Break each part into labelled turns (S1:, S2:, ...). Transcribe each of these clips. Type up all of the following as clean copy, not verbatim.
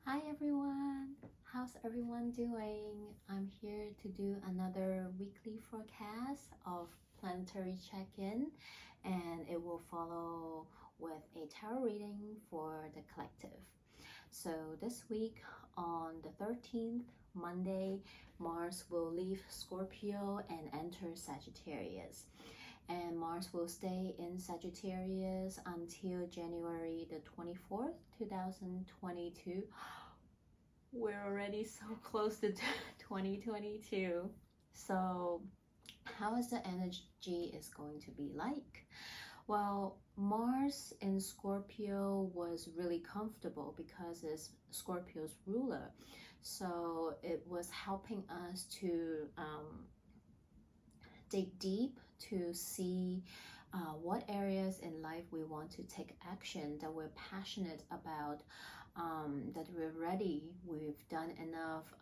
S1: Hi everyone, how's everyone doing? I'm here to do another weekly forecast of planetary check-in, and it will follow with a tarot reading for the collective. So this week on the 13th, Monday, Mars will leave Scorpio and enter Sagittarius. And Mars will stay in Sagittarius until January the 24th, 2022. We're already so close to 2022. So how is the energy is going to be like? Well, Mars in Scorpio was really comfortable because it's Scorpio's ruler. So it was helping us to dig deep to see what areas in life we want to take action, that we're passionate about, that we're ready, we've done enough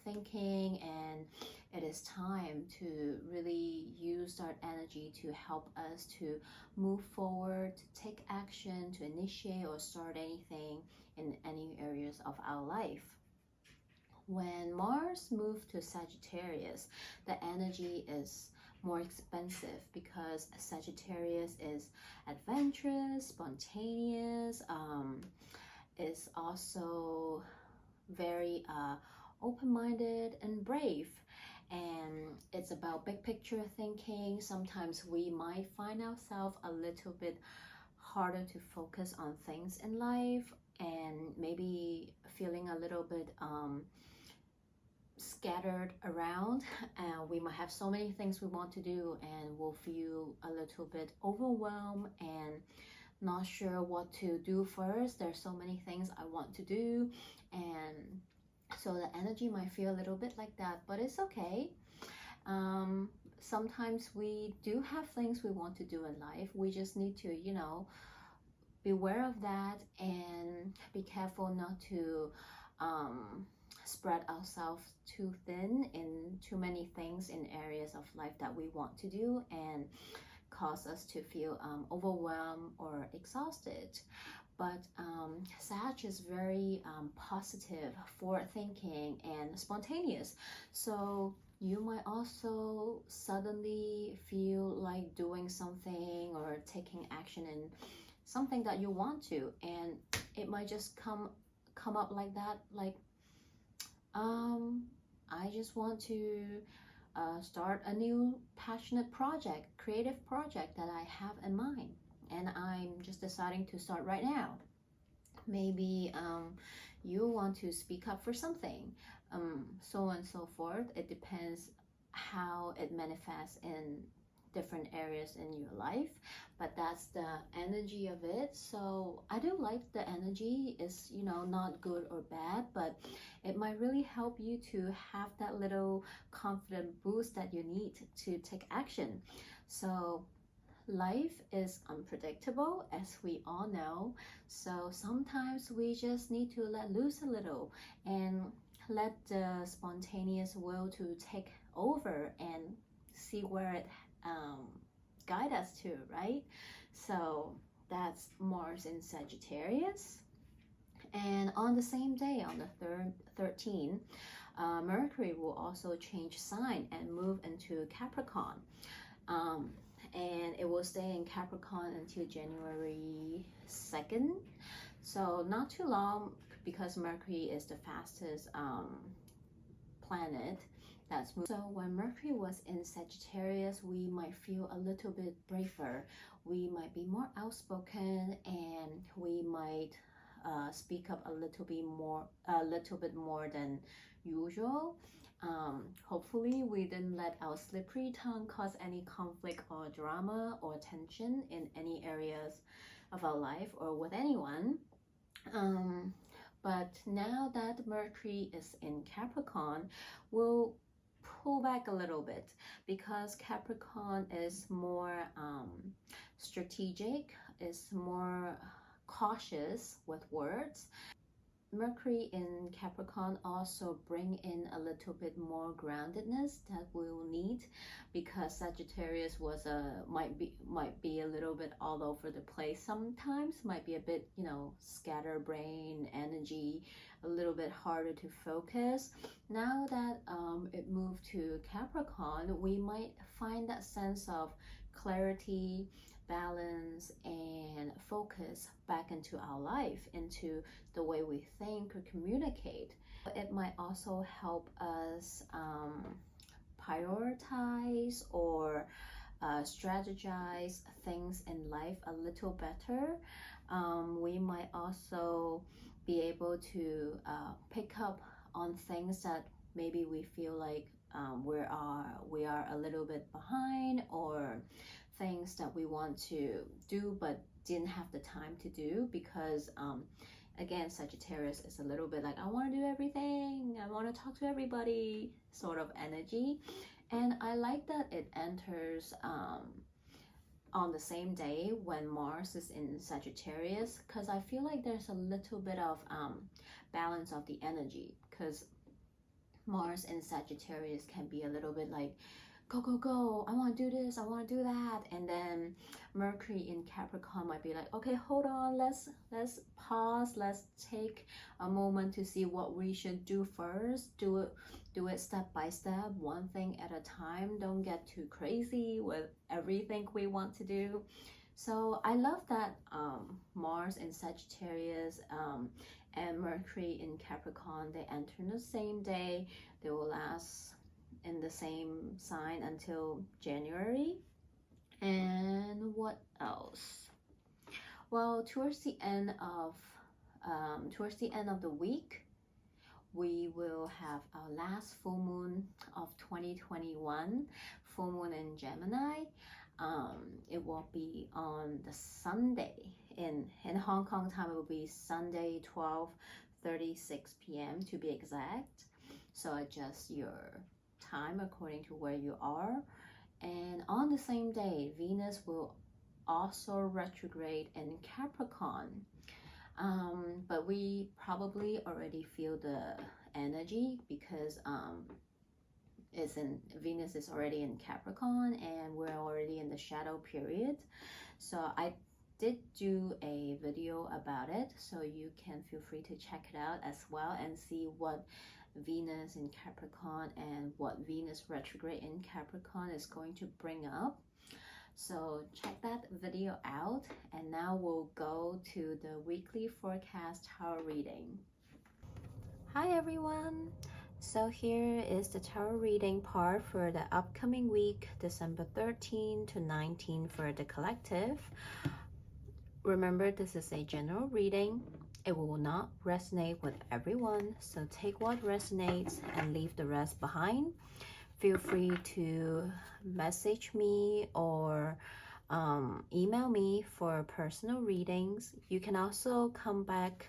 S1: thinking, and it is time to really use that energy to help us to move forward, to take action, to initiate or start anything in any areas of our life. When Mars moved to Sagittarius, the energy is more expensive because Sagittarius is adventurous, spontaneous, is also very open-minded and brave, and it's about big picture thinking. Sometimes we might find ourselves a little bit harder to focus on things in life and maybe feeling a little bit scattered around, and we might have so many things we want to do and we'll feel a little bit overwhelmed and not sure what to do first. There's so many things I want to do, and so the energy might feel a little bit like that, but it's okay. Sometimes we do have things we want to do in life. We just need to, be aware of that and be careful not to spread ourselves too thin in too many things in areas of life that we want to do and cause us to feel overwhelmed or exhausted. But Sag is very positive, forward thinking, and spontaneous. So you might also suddenly feel like doing something or taking action in something that you want to, and it might just come up like that, like I just want to start a new passionate project, creative project that I have in mind, and I'm just deciding to start right now. Maybe you want to speak up for something, so on and so forth. It depends how it manifests in different areas in your life, but that's the energy of it. So I do like the energy. Is not good or bad, but it might really help you to have that little confident boost that you need to take action. So life is unpredictable, as we all know, so sometimes we just need to let loose a little and let the spontaneous will to take over and see where it guide us to, right? So that's Mars in Sagittarius. And on the same day, on the 13th, Mercury will also change sign and move into Capricorn. And it will stay in Capricorn until January 2nd. So not too long, because Mercury is the fastest planet that's moving. So when Mercury was in Sagittarius, we might feel a little bit braver. We might be more outspoken, and we might speak up a little bit more than usual. Hopefully we didn't let our slippery tongue cause any conflict or drama or tension in any areas of our life or with anyone. But now that Mercury is in Capricorn, we'll pull back a little bit, because Capricorn is more strategic, is more cautious with words. Mercury in Capricorn also bring in a little bit more groundedness that we'll need, because Sagittarius was might be a little bit all over the place sometimes, might be a bit, you know, scatterbrain energy, a little bit harder to focus. Now that it moved to Capricorn, we might find that sense of clarity, balance, and focus back into our life, into the way we think or communicate. It might also help us prioritize or strategize things in life a little better. We might also be able to pick up on things that maybe we feel like we are a little bit behind, or things that we want to do but didn't have the time to do, because again, Sagittarius is a little bit like, I want to do everything, I want to talk to everybody sort of energy. And I like that it enters on the same day when Mars is in Sagittarius, because I feel like there's a little bit of balance of the energy, because Mars in Sagittarius can be a little bit like, go, go, go, I want to do this, I want to do that. And then Mercury in Capricorn might be like, okay, hold on, let's pause, let's take a moment to see what we should do first. Do it step by step, one thing at a time. Don't get too crazy with everything we want to do. So I love that Mars in Sagittarius and Mercury in Capricorn, they enter in the same day. They will last in the same sign until January. And what else? Well, towards the end of the week, we will have our last full moon of 2021, full moon in Gemini. It will be on the Sunday. In Hong Kong time, it will be Sunday 12:36 p.m. to be exact. So adjust your time according to where you are. And on the same day, Venus will also retrograde in Capricorn. But we probably already feel the energy, because Venus is already in Capricorn and we're already in the shadow period. So I did do a video about it, so you can feel free to check it out as well and see what Venus in Capricorn and what Venus retrograde in Capricorn is going to bring up. So check that video out, and now we'll go to the weekly forecast tarot reading. Hi everyone! So here is the tarot reading part for the upcoming week, December 13 to 19 for the collective. Remember, this is a general reading. It will not resonate with everyone, so take what resonates and leave the rest behind. Feel free to message me or email me for personal readings. You can also come back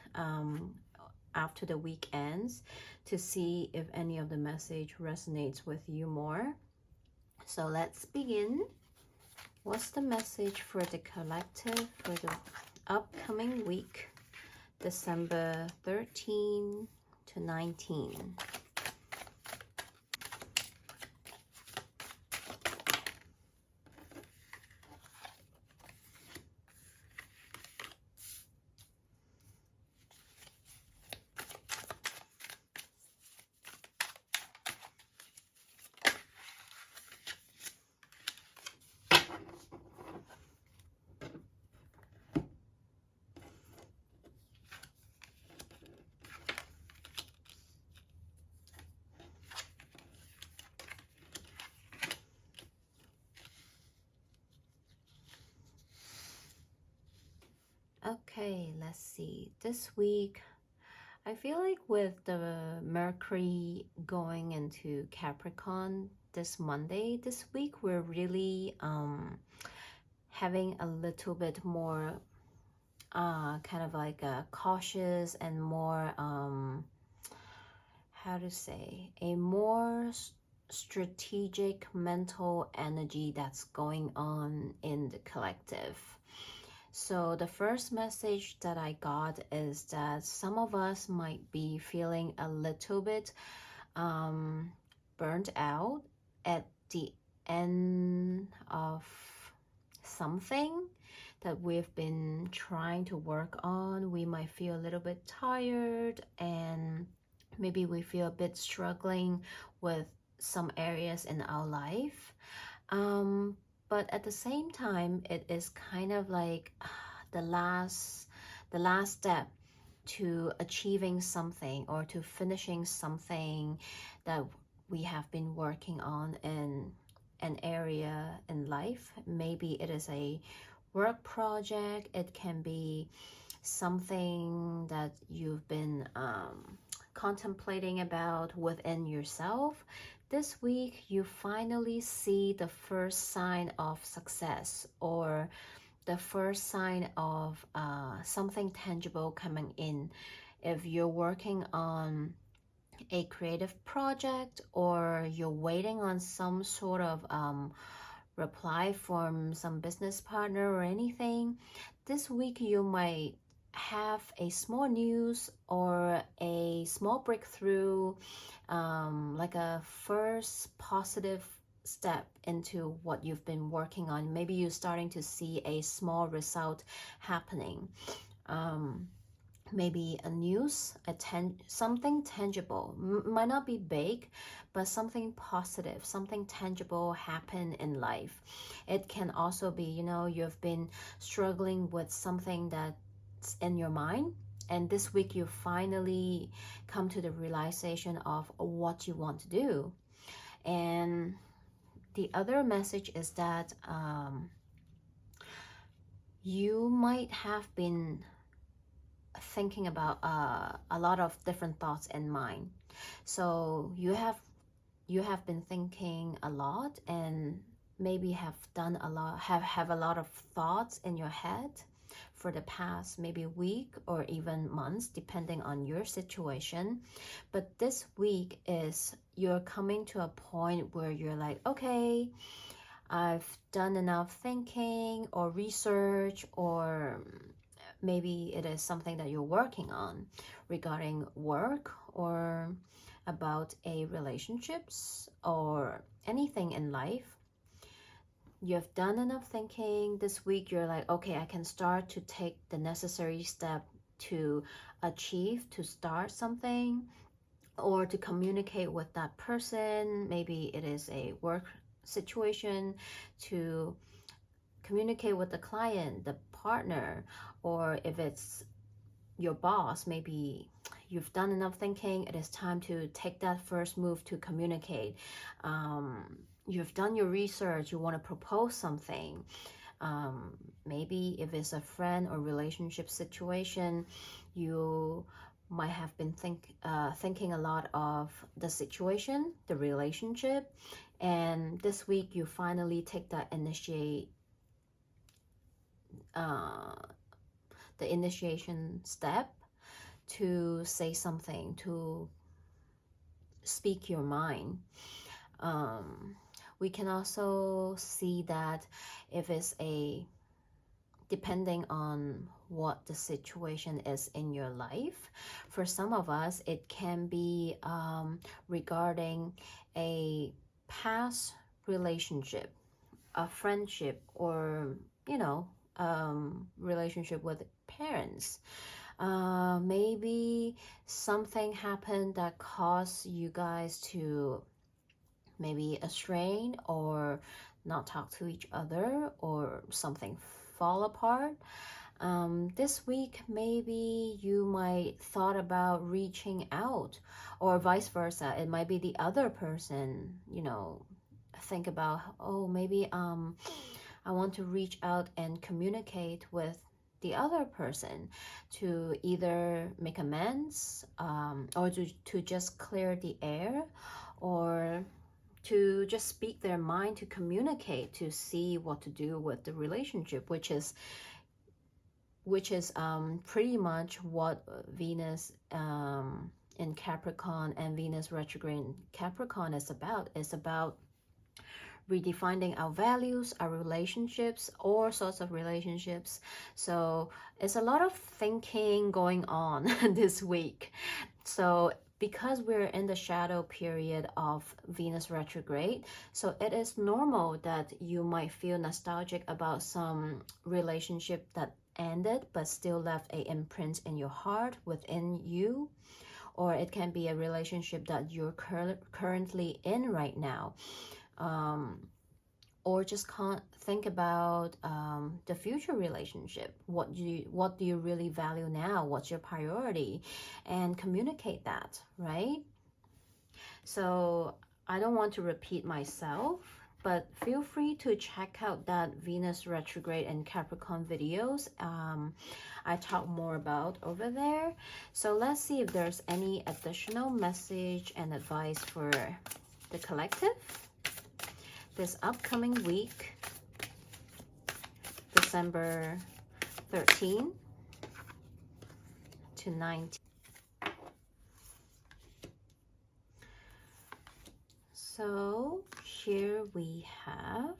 S1: after the week ends to see if any of the message resonates with you more. So let's begin. What's the message for the collective for the upcoming week, December 13 to 19? Okay, let's see. This week, I feel like with the Mercury going into Capricorn this Monday, this week we're really having a little bit more kind of like a cautious and more how to say, a more strategic mental energy that's going on in the collective. So the first message that I got is that some of us might be feeling a little bit um, burnt out at the end of something that we've been trying to work on. We might feel a little bit tired, and maybe we feel a bit struggling with some areas in our life. Um, but at the same time, it is kind of like the last step to achieving something or to finishing something that we have been working on in an area in life. Maybe it is a work project, it can be something that you've been contemplating about within yourself. This week, you finally see the first sign of success or the first sign of something tangible coming in. If you're working on a creative project or you're waiting on some sort of reply from some business partner or anything, this week you might have a small news or a small breakthrough, like a first positive step into what you've been working on. Maybe you're starting to see a small result happening. Maybe a news, something tangible. Might not be big, but something positive, something tangible happen in life. It can also be, you've been struggling with something that's in your mind, and this week you finally come to the realization of what you want to do. And the other message is that you might have been thinking about a lot of different thoughts in mind. So you have been thinking a lot, and maybe have a lot of thoughts in your head for the past maybe week or even months, depending on your situation. But this week is you're coming to a point where you're like, okay, I've done enough thinking or research, or maybe it is something that you're working on regarding work or about a relationships or anything in life. You've done enough thinking. This week you're like, okay, I can start to take the necessary step to achieve, to start something, or to communicate with that person. Maybe it is a work situation, to communicate with the client, the partner, or if it's your boss, maybe you've done enough thinking. It is time to take that first move to communicate. You've done your research, you want to propose something. Maybe if it's a friend or relationship situation, you might have been thinking a lot of the situation, the relationship, and this week you finally take that the initiation step to say something, to speak your mind. We can also see that if it's depending on what the situation is in your life. For some of us, it can be regarding a past relationship, a friendship, or relationship with parents. Maybe something happened that caused you guys to maybe estrange or not talk to each other, or something fall apart. This week, maybe you might thought about reaching out, or vice versa. It might be the other person, think about, oh, maybe I want to reach out and communicate with the other person to either make amends, or to just clear the air, or to just speak their mind, to communicate, to see what to do with the relationship, which is pretty much what Venus in Capricorn and Venus retrograde in Capricorn is about. It's about redefining our values, our relationships, all sorts of relationships. So it's a lot of thinking going on this week. So because we're in the shadow period of Venus retrograde, so it is normal that you might feel nostalgic about some relationship that ended but still left a imprint in your heart, within you. Or it can be a relationship that you're currently in right now. Or just can't think about the future relationship. What do you really value now? What's your priority? And communicate that, right? So I don't want to repeat myself, but feel free to check out that Venus retrograde and Capricorn videos. I talk more about over there. So let's see if there's any additional message and advice for the collective this upcoming week, December 13 to 19. So here we have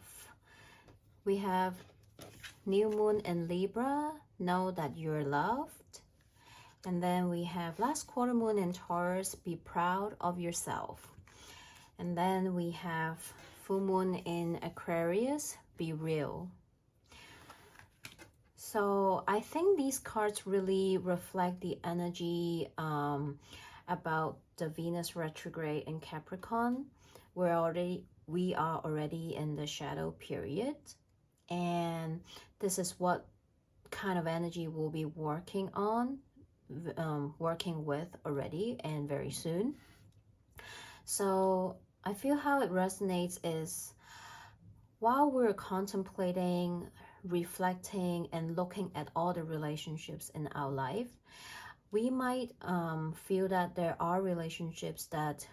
S1: new moon in Libra, know that you're loved. And then we have last quarter moon in Taurus, be proud of yourself. And then we have full moon in Aquarius, be real. So I think these cards really reflect the energy about the Venus retrograde in Capricorn. We are already in the shadow period, and this is what kind of energy we'll be working with already and very soon. So I feel how it resonates is while we're contemplating, reflecting, and looking at all the relationships in our life, we might feel that there are relationships that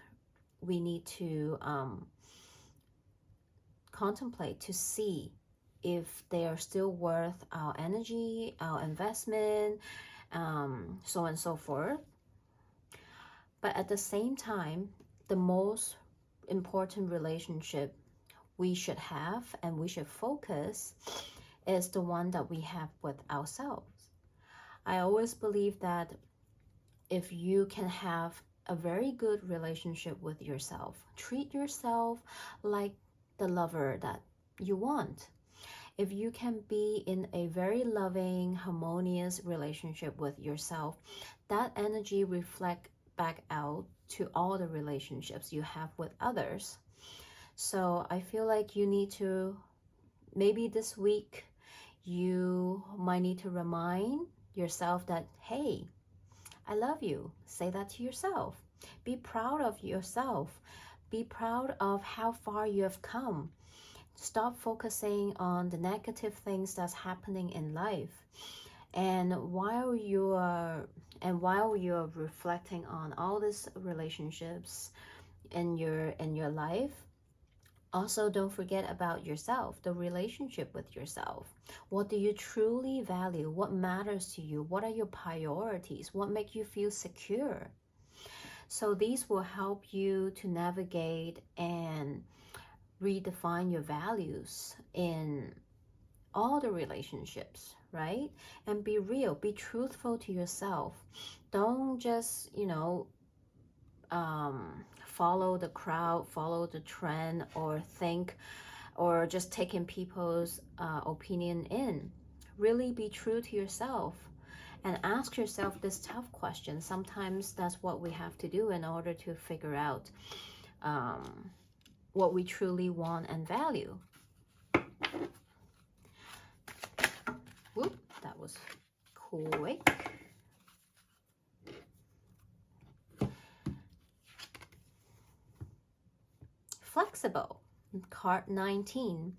S1: we need to contemplate to see if they are still worth our energy, our investment, so on and so forth. But at the same time, the most important relationship we should have and we should focus is the one that we have with ourselves. I always believe that if you can have a very good relationship with yourself, treat yourself like the lover that you want. If you can be in a very loving, harmonious relationship with yourself, that energy reflects back out to all the relationships you have with others. So I feel like you need to, maybe this week, you might need to remind yourself that, hey, I love you. Say that to yourself. Be proud of yourself. Be proud of how far you have come. Stop focusing on the negative things that's happening in life. And while you are reflecting on all these relationships in your life, also don't forget about yourself, the relationship with yourself. What do you truly value? What matters to you? What are your priorities? What makes you feel secure? So these will help you to navigate and redefine your values in all the relationships, right? And be real, be truthful to yourself. Don't just, follow the crowd, follow the trend, or think, or just taking people's opinion in. Really be true to yourself and ask yourself this tough question. Sometimes that's what we have to do in order to figure out what we truly want and value. Whoop, that was quick. Flexible, card 19.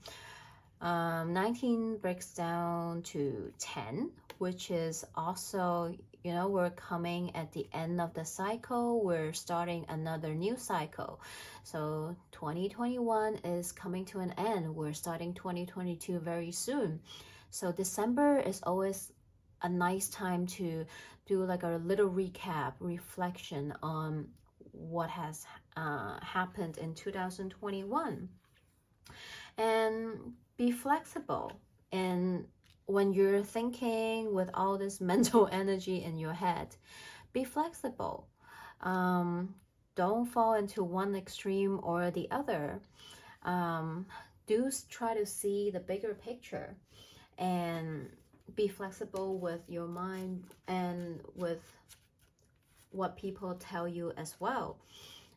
S1: 19 breaks down to 10, which is also, we're coming at the end of the cycle. We're starting another new cycle. So 2021 is coming to an end. We're starting 2022 very soon. So December is always a nice time to do like a little recap, reflection on what has happened in 2021. And be flexible. And when you're thinking with all this mental energy in your head, be flexible. Um, don't fall into one extreme or the other. Um, do try to see the bigger picture and be flexible with your mind and with what people tell you as well.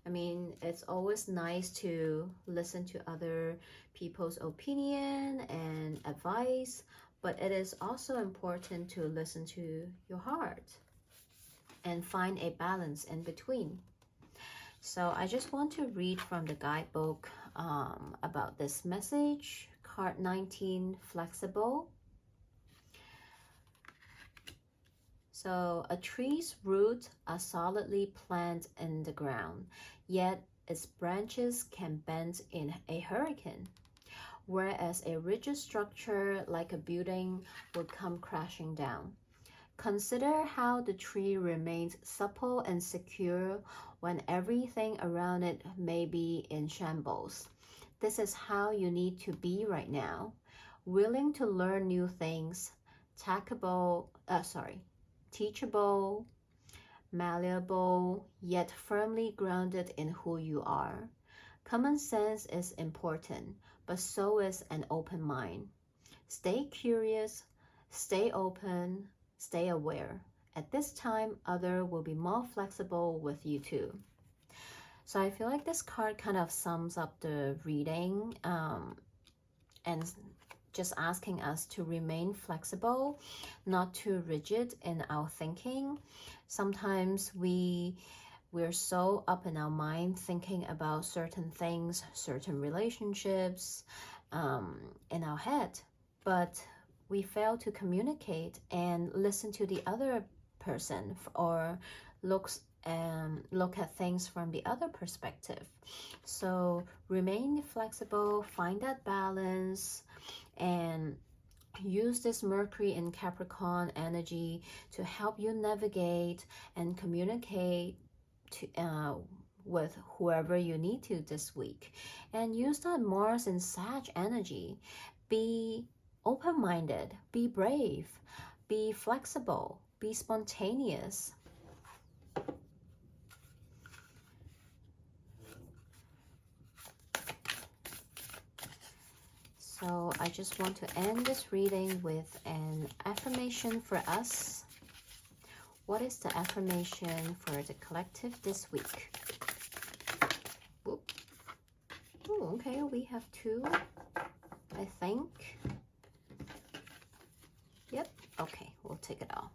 S1: I mean, it's always nice to listen to other people's opinion and advice, but it is also important to listen to your heart and find a balance in between. So I just want to read from the guidebook about this message. Card 19, flexible. So a tree's roots are solidly planted in the ground, yet its branches can bend in a hurricane, whereas a rigid structure like a building would come crashing down. Consider how the tree remains supple and secure when everything around it may be in shambles. This is how you need to be right now, willing to learn new things, teachable, malleable, yet firmly grounded in who you are. Common sense is important, but so is an open mind. Stay curious, stay open, stay aware. At this time, others will be more flexible with you too. So I feel like this card kind of sums up the reading and just asking us to remain flexible, not too rigid in our thinking. Sometimes we're so up in our mind thinking about certain things, certain relationships in our head, but we fail to communicate and listen to the other person or look at things from the other perspective. So remain flexible, find that balance, and use this Mercury in Capricorn energy to help you navigate and communicate with whoever you need to this week. And use that Mars in Sag energy. Be open-minded, be brave, be flexible, be spontaneous. So I just want to end this reading with an affirmation for us. What is the affirmation for the collective this week? Oh, okay, we have two, I think. Yep, okay, we'll take it all.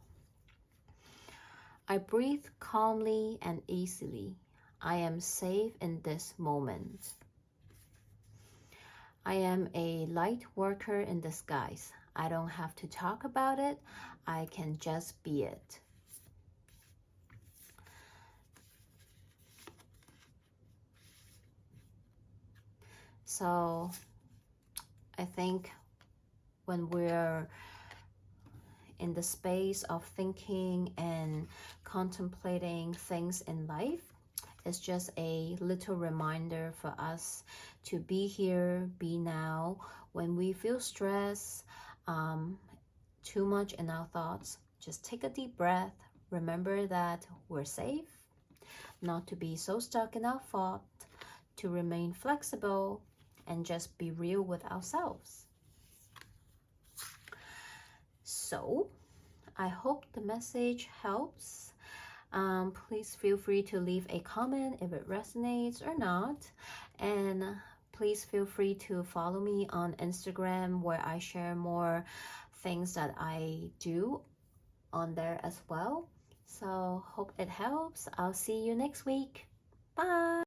S1: I breathe calmly and easily. I am safe in this moment. I am a light worker in disguise. I don't have to talk about it. I can just be it. So I think when we're in the space of thinking and contemplating things in life, it's just a little reminder for us to be here, be now. When we feel stress, too much in our thoughts, just take a deep breath. Remember that we're safe, not to be so stuck in our thought, to remain flexible, and just be real with ourselves. So, I hope the message helps. Please feel free to leave a comment if it resonates or not. And please feel free to follow me on Instagram, where I share more things that I do on there as well. So hope it helps. I'll see you next week. Bye.